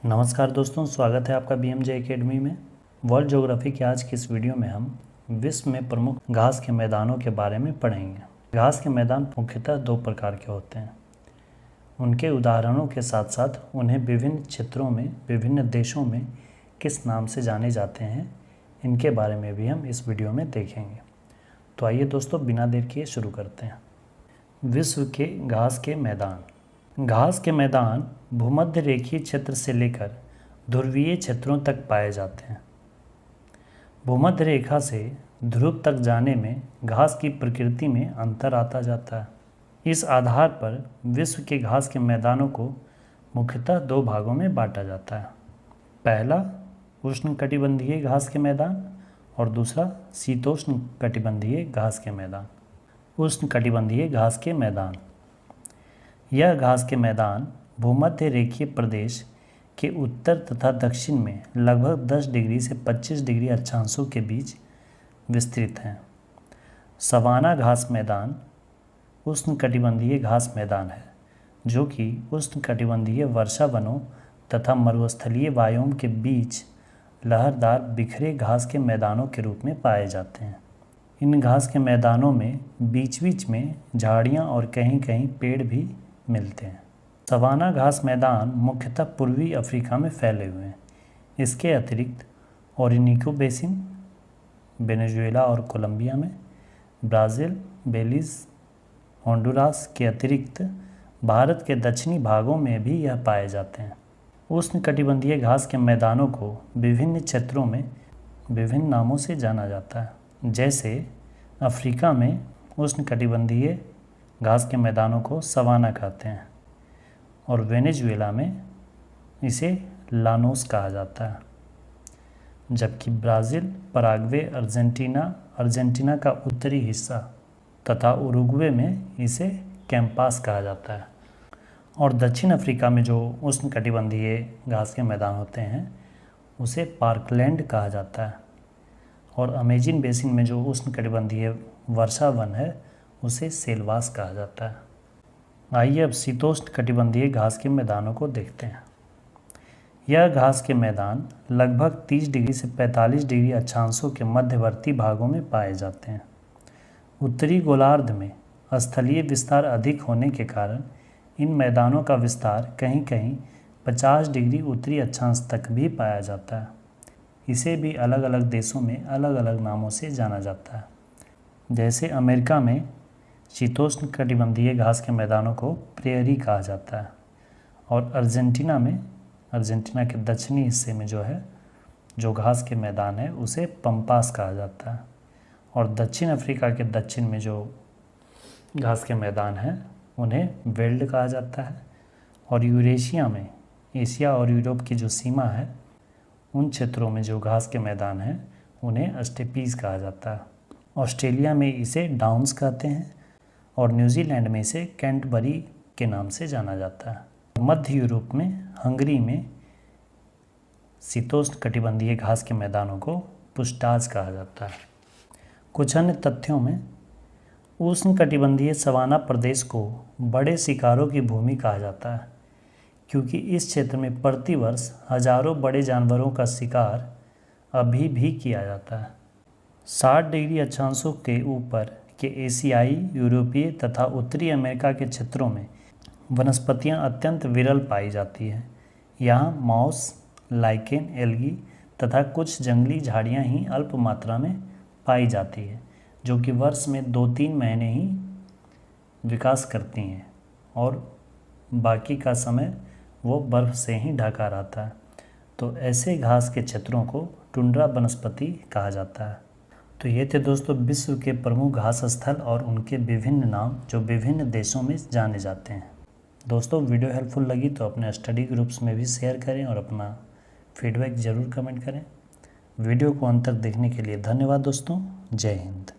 नमस्कार दोस्तों, स्वागत है आपका BMJ एकेडमी में। वर्ल्ड ज्योग्राफी की आज की इस वीडियो में हम विश्व में प्रमुख घास के मैदानों के बारे में पढ़ेंगे। घास के मैदान मुख्यतः दो प्रकार के होते हैं। उनके उदाहरणों के साथ साथ उन्हें विभिन्न क्षेत्रों में, विभिन्न देशों में किस नाम से जाने जाते हैं, इनके बारे में भी हम इस वीडियो में देखेंगे। तो आइए दोस्तों, बिना देर किए शुरू करते हैं। विश्व के घास के मैदान। घास के मैदान भूमध्य रेखीय क्षेत्र से लेकर ध्रुवीय क्षेत्रों तक पाए जाते हैं। भूमध्य रेखा से ध्रुव तक जाने में घास की प्रकृति में अंतर आता जाता है। इस आधार पर विश्व के घास के मैदानों को मुख्यतः दो भागों में बांटा जाता है। पहला उष्णकटिबंधीय घास के मैदान और दूसरा शीतोष्ण कटिबंधीय घास के मैदान। उष्णकटिबंधीय घास के मैदान। यह घास के मैदान भूमध्य रेखीय प्रदेश के उत्तर तथा दक्षिण में लगभग 10 डिग्री से 25 डिग्री अक्षांशों के बीच विस्तृत हैं। सवाना घास मैदान उष्णकटिबंधीय घास मैदान है, जो कि उष्णकटिबंधीय वर्षा वनों तथा मरुस्थलीय वायुओं के बीच लहरदार बिखरे घास के मैदानों के रूप में पाए जाते हैं। इन घास के मैदानों में बीच बीच में झाड़ियाँ और कहीं कहीं पेड़ भी मिलते हैं। सवाना घास मैदान मुख्यतः पूर्वी अफ्रीका में फैले हुए हैं। इसके अतिरिक्त ओरिनिको बेसिन, वेनेजुएला और कोलंबिया में, ब्राज़ील, बेलीज़, होंडुरास के अतिरिक्त भारत के दक्षिणी भागों में भी यह पाए जाते हैं। उष्णकटिबंधीय घास के मैदानों को विभिन्न क्षेत्रों में विभिन्न नामों से जाना जाता है। जैसे अफ्रीका में उष्णकटिबंधीय घास के मैदानों को सवाना कहते हैं और वेनेजुएला में इसे लानोस कहा जाता है, जबकि ब्राज़ील, पराग्वे, अर्जेंटीना का उत्तरी हिस्सा तथा उरुग्वे में इसे कैंपास कहा जाता है। और दक्षिण अफ्रीका में जो उष्णकटिबंधीय घास के मैदान होते हैं उसे पार्कलैंड कहा जाता है। और अमेज़न बेसिन में जो उष्णकटिबंधीय वर्षा वन है उसे सेलवास कहा जाता है। आइए अब शीतोष्ण कटिबंधीय घास के मैदानों को देखते हैं। यह घास के मैदान लगभग 30 डिग्री से 45 डिग्री अक्षांशों के मध्यवर्ती भागों में पाए जाते हैं। उत्तरी गोलार्ध में स्थलीय विस्तार अधिक होने के कारण इन मैदानों का विस्तार कहीं कहीं 50 डिग्री उत्तरी अक्षांश तक भी पाया जाता है। इसे भी अलग अलग देशों में अलग अलग नामों से जाना जाता है। जैसे अमेरिका में शीतोष्ण कटिबंधीय घास के मैदानों को प्रेयरी कहा जाता है और अर्जेंटीना के दक्षिणी हिस्से में जो घास के मैदान है उसे पंपास कहा जाता है। और दक्षिण अफ्रीका के दक्षिण में जो घास के मैदान हैं उन्हें वेल्ड कहा जाता है। और यूरेशिया में, एशिया और यूरोप की जो सीमा है, उन क्षेत्रों में जो घास के मैदान हैं उन्हें स्टेपीज कहा जाता है। ऑस्ट्रेलिया में इसे डाउन्स कहते हैं और न्यूजीलैंड में इसे कैंटबरी के नाम से जाना जाता है। मध्य यूरोप में हंगरी में शीतोष्ण कटिबंधीय घास के मैदानों को पुस्टाज कहा जाता है। कुछ अन्य तथ्यों में उष्णकटिबंधीय सवाना प्रदेश को बड़े शिकारों की भूमि कहा जाता है, क्योंकि इस क्षेत्र में प्रतिवर्ष हजारों बड़े जानवरों का शिकार अभी भी किया जाता है। 60 डिग्री अक्षांशों के ऊपर के एशियाई, यूरोपीय तथा उत्तरी अमेरिका के क्षेत्रों में वनस्पतियां अत्यंत विरल पाई जाती हैं। यहाँ मॉस, लाइकेन, एल्गी तथा कुछ जंगली झाड़ियाँ ही अल्प मात्रा में पाई जाती है, जो कि वर्ष में 2-3 महीने ही विकास करती हैं और बाकी का समय वो बर्फ़ से ही ढका रहता है। तो ऐसे घास के क्षेत्रों को टुंड्रा वनस्पति कहा जाता है। तो ये थे दोस्तों विश्व के प्रमुख घास स्थल और उनके विभिन्न नाम जो विभिन्न देशों में जाने जाते हैं। दोस्तों, वीडियो हेल्पफुल लगी तो अपने स्टडी ग्रुप्स में भी शेयर करें और अपना फीडबैक ज़रूर कमेंट करें। वीडियो को अंत तक देखने के लिए धन्यवाद दोस्तों। जय हिंद।